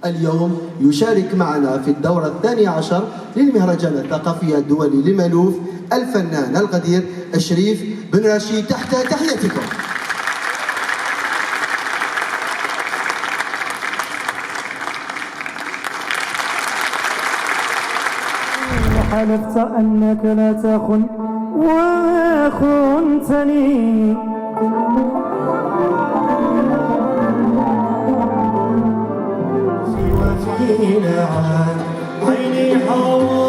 اليوم يشارك معنا في الدورة 12 للمهرجان الثقافي الدولي لمالوف الفنان القدير الشريف بن رشيد. تحت تحياتكم. حلفت أنك لا تخن وخنتني سوتي عيني حوار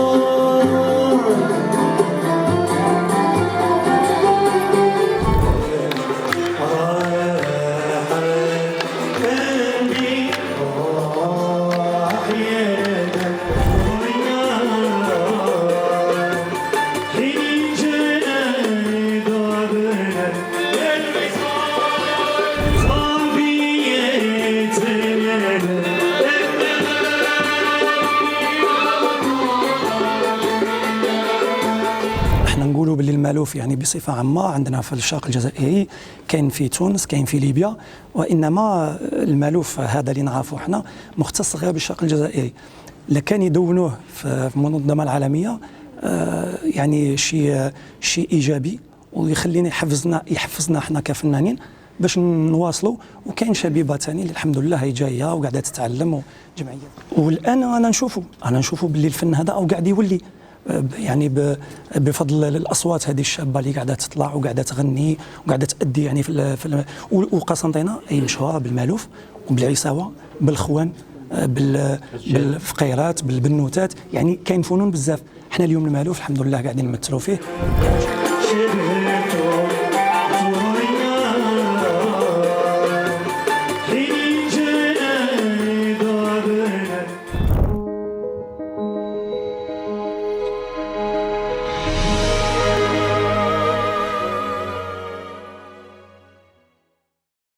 نقولوا باللي المالوف يعني بصفه عامه عندنا في الشرق الجزائري، كاين في تونس، كاين في ليبيا، وانما المالوف هذا اللي نعرفه احنا مختص غير بالشرق الجزائري. لكان يدونوه في المنظمه العالميه يعني شيء ايجابي، ويخلينا يحفزنا احنا كفنانين باش نواصلوا. وكاين شبيبه ثاني اللي الحمد لله هي جايه وقاعده تتعلم وجمعيات. والان انا نشوفوا باللي الفن هذا او قاعد يولي يعني بفضل الاصوات هذه الشابه اللي قاعده تطلع وقاعده تغني وقاعده تادي يعني في وقسنطينه اي مشهوره بالمالوف وبالعساوه بالخوان بالفقيرات بالبنوتات، يعني كاين فنون بزاف. احنا اليوم المالوف الحمد لله قاعدين نمثلوا فيه.